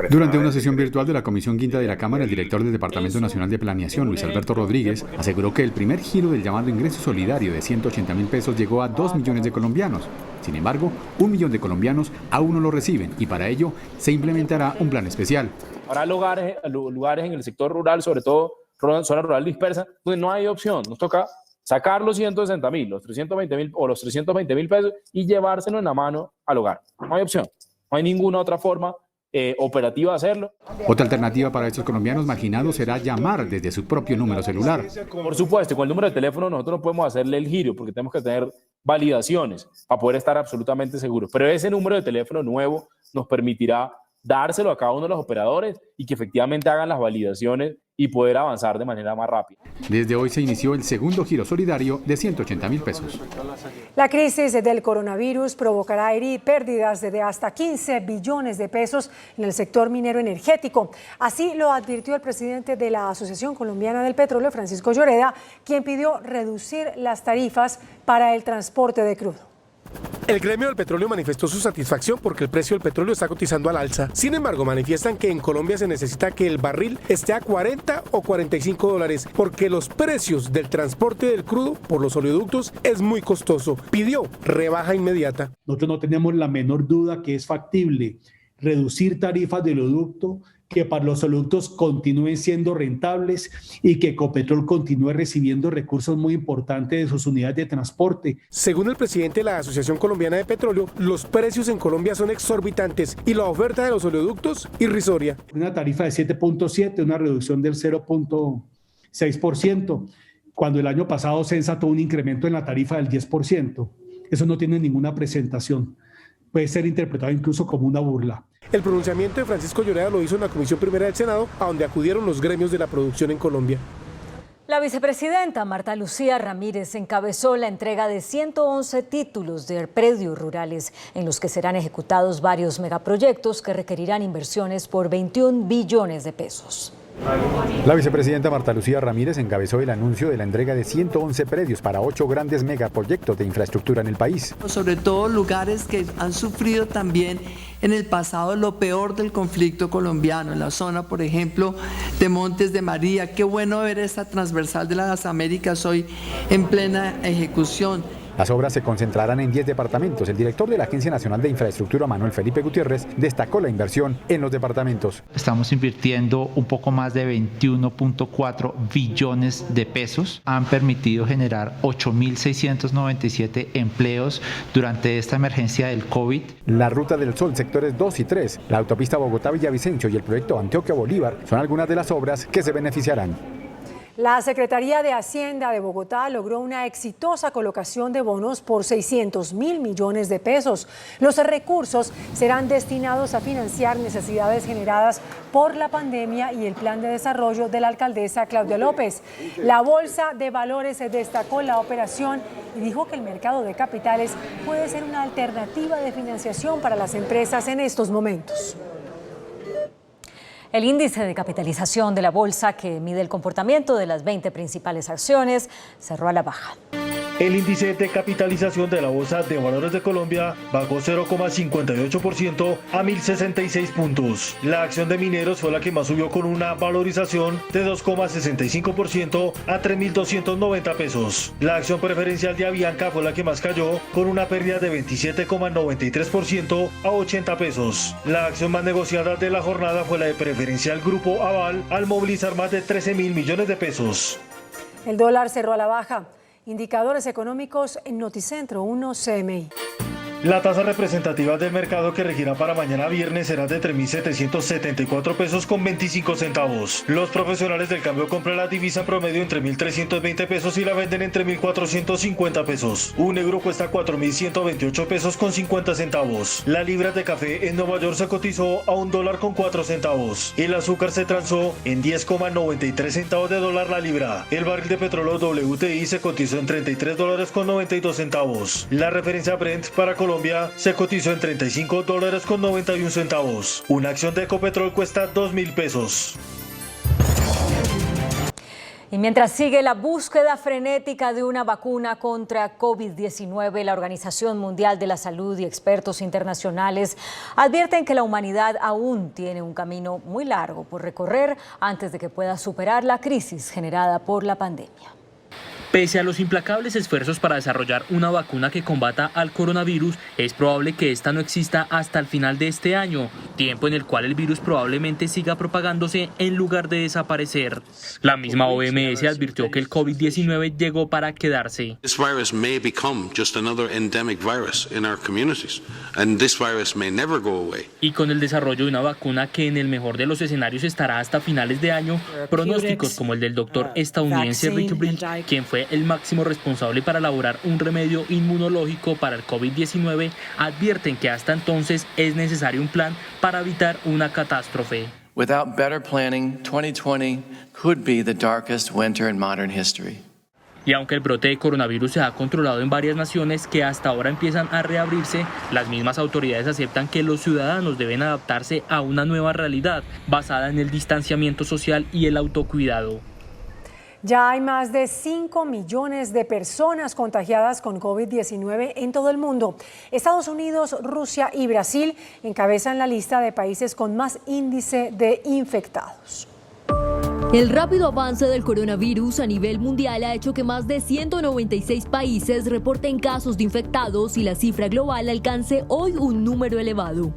Durante una sesión virtual de la Comisión Quinta de la Cámara, el director del Departamento Nacional de Planeación, Luis Alberto Rodríguez, aseguró que el primer giro del llamado ingreso solidario de 180.000 pesos llegó a 2 millones de colombianos. Sin embargo, 1 millón de colombianos aún no lo reciben y para ello se implementará un plan especial. Habrá lugares en el sector rural, sobre todo zona rural dispersa, donde no hay opción. Nos toca sacar los 160.000, los 320.000 o los 320.000 pesos y llevárselo en la mano al hogar. No hay opción. No hay ninguna otra forma operativa de hacerlo. Otra alternativa para estos colombianos marginados será llamar desde su propio número celular. Por supuesto, con el número de teléfono nosotros no podemos hacerle el giro porque tenemos que tener validaciones para poder estar absolutamente seguros. Pero ese número de teléfono nuevo nos permitirá dárselo a cada uno de los operadores y que efectivamente hagan las validaciones y poder avanzar de manera más rápida. Desde hoy se inició el segundo giro solidario de 180.000 pesos. La crisis del coronavirus provocará pérdidas de hasta 15 billones de pesos en el sector minero energético. Así lo advirtió el presidente de la Asociación Colombiana del Petróleo, Francisco Lloreda, quien pidió reducir las tarifas para el transporte de crudo. El gremio del petróleo manifestó su satisfacción porque el precio del petróleo está cotizando al alza. Sin embargo, manifiestan que en Colombia se necesita que el barril esté a 40 o 45 dólares porque los precios del transporte del crudo por los oleoductos es muy costoso. Pidió rebaja inmediata. Nosotros no tenemos la menor duda que es factible reducir tarifas de oleoducto, que para los oleoductos continúen siendo rentables y que Ecopetrol continúe recibiendo recursos muy importantes de sus unidades de transporte. Según el presidente de la Asociación Colombiana de Petróleo, los precios en Colombia son exorbitantes y la oferta de los oleoductos irrisoria. Una tarifa de 7.7, una reducción del 0.6%, cuando el año pasado Censa tuvo un incremento en la tarifa del 10%. Eso no tiene ninguna presentación. Puede ser interpretado incluso como una burla. El pronunciamiento de Francisco Lloreda lo hizo en la Comisión Primera del Senado, a donde acudieron los gremios de la producción en Colombia. La vicepresidenta Marta Lucía Ramírez encabezó la entrega de 111 títulos de predios rurales en los que serán ejecutados varios megaproyectos que requerirán inversiones por 21 billones de pesos. La vicepresidenta Marta Lucía Ramírez encabezó el anuncio de la entrega de 111 predios para 8 grandes megaproyectos de infraestructura en el país. Sobre todo lugares que han sufrido también en el pasado lo peor del conflicto colombiano, en la zona, por ejemplo, de Montes de María. Qué bueno ver esta transversal de las Américas hoy en plena ejecución. Las obras se concentrarán en 10 departamentos. El director de la Agencia Nacional de Infraestructura, Manuel Felipe Gutiérrez, destacó la inversión en los departamentos. Estamos invirtiendo un poco más de 21.4 billones de pesos. Han permitido generar 8.697 empleos durante esta emergencia del COVID. La Ruta del Sol, sectores 2 y 3, la autopista Bogotá-Villavicencio y el proyecto Antioquia-Bolívar son algunas de las obras que se beneficiarán. La Secretaría de Hacienda de Bogotá logró una exitosa colocación de bonos por 600.000 millones de pesos. Los recursos serán destinados a financiar necesidades generadas por la pandemia y el plan de desarrollo de la alcaldesa Claudia López. La Bolsa de Valores destacó la operación y dijo que el mercado de capitales puede ser una alternativa de financiación para las empresas en estos momentos. El índice de capitalización de la bolsa, que mide el comportamiento de las 20 principales acciones, cerró a la baja. El índice de capitalización de la Bolsa de Valores de Colombia bajó 0,58% a 1.066 puntos. La acción de Mineros fue la que más subió con una valorización de 2,65% a 3.290 pesos. La acción preferencial de Avianca fue la que más cayó con una pérdida de 27,93% a 80 pesos. La acción más negociada de la jornada fue la de preferencial Grupo Aval al movilizar más de 13.000 millones de pesos. El dólar cerró a la baja. Indicadores económicos en Noticentro 1 CMI. La tasa representativa del mercado que regirá para mañana viernes será de 3.774 pesos con 25 centavos. Los profesionales del cambio compran la divisa en promedio entre 1.320 pesos y la venden entre 1.450 pesos. Un euro cuesta 4.128 pesos con 50 centavos. La libra de café en Nueva York se cotizó a $1 con 4 centavos. El azúcar se transó en 10,93 centavos de dólar la libra. El barril de petróleo WTI se cotizó en $33 con 92 centavos. La referencia Brent para Colombia se cotizó en $35 con 91 centavos. Una acción de Ecopetrol cuesta 2.000 pesos. Y mientras sigue la búsqueda frenética de una vacuna contra COVID-19, la Organización Mundial de la Salud y expertos internacionales advierten que la humanidad aún tiene un camino muy largo por recorrer antes de que pueda superar la crisis generada por la pandemia. Pese a los implacables esfuerzos para desarrollar una vacuna que combata al coronavirus, es probable que esta no exista hasta el final de este año, tiempo en el cual el virus probablemente siga propagándose en lugar de desaparecer. La misma OMS advirtió que el COVID-19 llegó para quedarse. This virus may become just another endemic virus in our communities, and this virus may never go away. Y con el desarrollo de una vacuna que en el mejor de los escenarios estará hasta finales de año, pronósticos como el del doctor estadounidense Rick Bridge, quien fue el máximo responsable para elaborar un remedio inmunológico para el COVID-19, advierten que hasta entonces es necesario un plan para evitar una catástrofe. Without better planning, 2020 could be the darkest winter in modern history. Y aunque el brote de coronavirus se ha controlado en varias naciones que hasta ahora empiezan a reabrirse, las mismas autoridades aceptan que los ciudadanos deben adaptarse a una nueva realidad basada en el distanciamiento social y el autocuidado. Ya hay más de 5 millones de personas contagiadas con COVID-19 en todo el mundo. Estados Unidos, Rusia y Brasil encabezan la lista de países con más índice de infectados. El rápido avance del coronavirus a nivel mundial ha hecho que más de 196 países reporten casos de infectados y la cifra global alcance hoy un número elevado.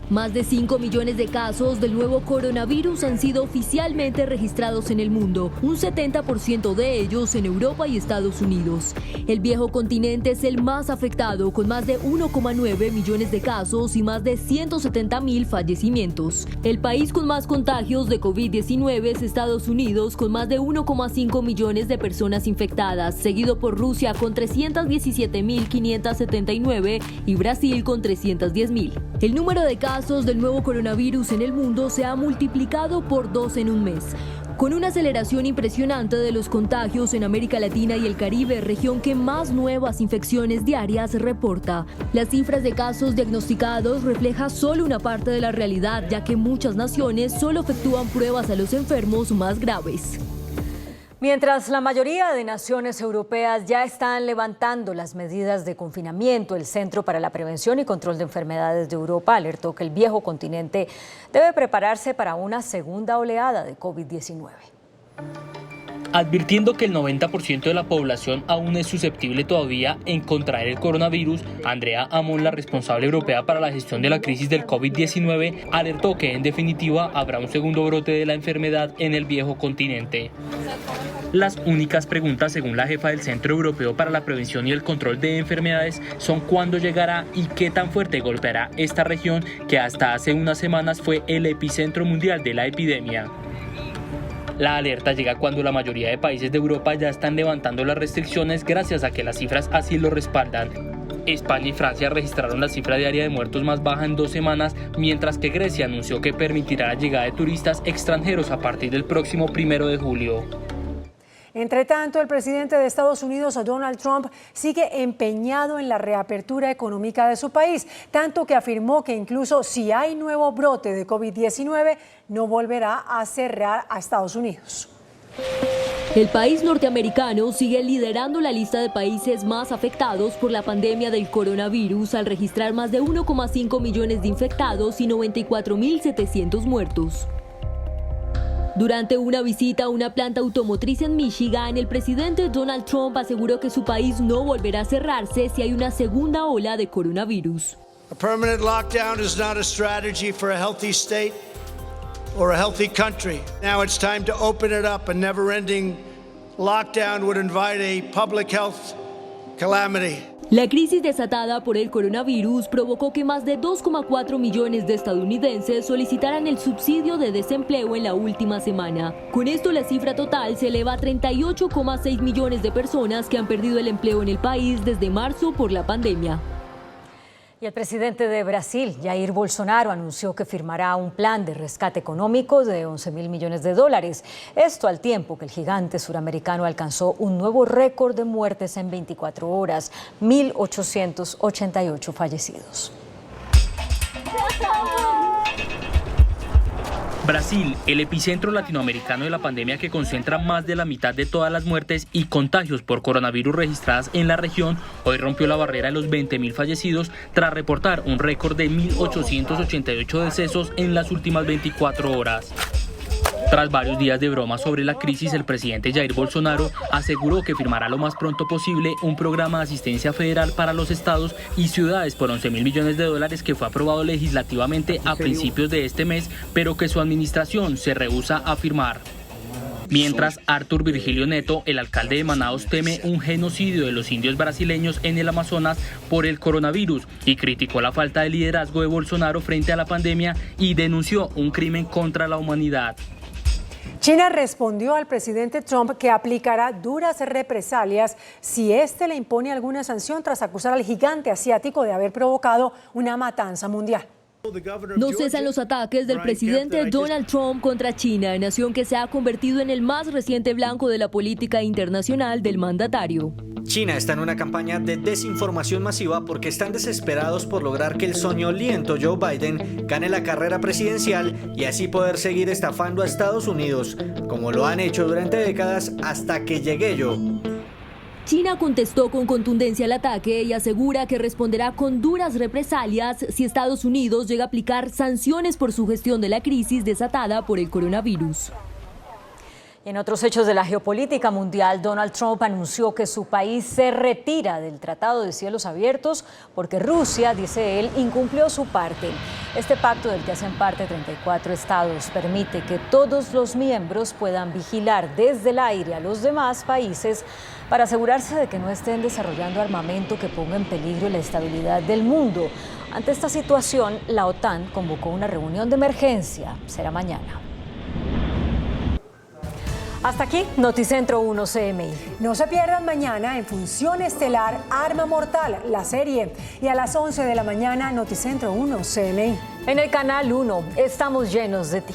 Más de 5 millones de casos del nuevo coronavirus han sido oficialmente registrados en el mundo, un 70% de ellos en Europa y Estados Unidos. El viejo continente es el más afectado, con más de 1,9 millones de casos y más de 170.000 fallecimientos. El país con más contagios de COVID-19 es Estados Unidos, con más de 1,5 millones de personas infectadas, seguido por Rusia con 317.579 y Brasil con 310.000. El número de casos del nuevo coronavirus en el mundo se ha multiplicado por 2 en un mes. Con una aceleración impresionante de los contagios en América Latina y el Caribe, región que más nuevas infecciones diarias reporta. Las cifras de casos diagnosticados reflejan solo una parte de la realidad, ya que muchas naciones solo efectúan pruebas a los enfermos más graves. Mientras la mayoría de naciones europeas ya están levantando las medidas de confinamiento, el Centro para la Prevención y Control de Enfermedades de Europa alertó que el viejo continente debe prepararse para una segunda oleada de COVID-19. Advirtiendo que el 90% de la población aún es susceptible todavía en contraer el coronavirus, Andrea Amon, la responsable europea para la gestión de la crisis del COVID-19, alertó que en definitiva habrá un segundo brote de la enfermedad en el viejo continente. Las únicas preguntas, según la jefa del Centro Europeo para la Prevención y el Control de Enfermedades, son cuándo llegará y qué tan fuerte golpeará esta región que hasta hace unas semanas fue el epicentro mundial de la epidemia. La alerta llega cuando la mayoría de países de Europa ya están levantando las restricciones gracias a que las cifras así lo respaldan. España y Francia registraron la cifra diaria de muertos más baja en 2 semanas, mientras que Grecia anunció que permitirá la llegada de turistas extranjeros a partir del próximo 1 de julio. Entre tanto, el presidente de Estados Unidos, Donald Trump, sigue empeñado en la reapertura económica de su país, tanto que afirmó que incluso si hay nuevo brote de COVID-19, no volverá a cerrar a Estados Unidos. El país norteamericano sigue liderando la lista de países más afectados por la pandemia del coronavirus al registrar más de 1,5 millones de infectados y 94.700 muertos. Durante una visita a una planta automotriz en Michigan, el presidente Donald Trump aseguró que su país no volverá a cerrarse si hay una segunda ola de coronavirus. A permanent lockdown is not a strategy for a healthy state or a healthy country. Now it's time to open it up. A never-ending lockdown would invite a public health calamity. La crisis desatada por el coronavirus provocó que más de 2,4 millones de estadounidenses solicitaran el subsidio de desempleo en la última semana. Con esto, la cifra total se eleva a 38,6 millones de personas que han perdido el empleo en el país desde marzo por la pandemia. Y el presidente de Brasil, Jair Bolsonaro, anunció que firmará un plan de rescate económico de 11.000 millones de dólares. Esto al tiempo que el gigante suramericano alcanzó un nuevo récord de muertes en 24 horas, 1.888 fallecidos. Brasil, el epicentro latinoamericano de la pandemia que concentra más de la mitad de todas las muertes y contagios por coronavirus registradas en la región, hoy rompió la barrera de los 20.000 fallecidos tras reportar un récord de 1.888 decesos en las últimas 24 horas. Tras varios días de bromas sobre la crisis, el presidente Jair Bolsonaro aseguró que firmará lo más pronto posible un programa de asistencia federal para los estados y ciudades por 11.000 millones de dólares que fue aprobado legislativamente a principios de este mes, pero que su administración se rehúsa a firmar. Mientras, Arthur Virgilio Neto, el alcalde de Manaus, teme un genocidio de los indios brasileños en el Amazonas por el coronavirus y criticó la falta de liderazgo de Bolsonaro frente a la pandemia y denunció un crimen contra la humanidad. China respondió al presidente Trump que aplicará duras represalias si éste le impone alguna sanción tras acusar al gigante asiático de haber provocado una matanza mundial. No cesan los ataques del presidente Donald Trump contra China, nación que se ha convertido en el más reciente blanco de la política internacional del mandatario. China está en una campaña de desinformación masiva porque están desesperados por lograr que el soñoliento Joe Biden gane la carrera presidencial y así poder seguir estafando a Estados Unidos, como lo han hecho durante décadas hasta que llegué yo. China contestó con contundencia al ataque y asegura que responderá con duras represalias si Estados Unidos llega a aplicar sanciones por su gestión de la crisis desatada por el coronavirus. En otros hechos de la geopolítica mundial, Donald Trump anunció que su país se retira del Tratado de Cielos Abiertos porque Rusia, dice él, incumplió su parte. Este pacto, del que hacen parte 34 estados, permite que todos los miembros puedan vigilar desde el aire a los demás países para asegurarse de que no estén desarrollando armamento que ponga en peligro la estabilidad del mundo. Ante esta situación, la OTAN convocó una reunión de emergencia. Será mañana. Hasta aquí, Noticentro 1 CMI. No se pierdan mañana en Función Estelar Arma Mortal, la serie. Y a las 11 de la mañana, Noticentro 1 CMI. En el canal 1, estamos llenos de ti.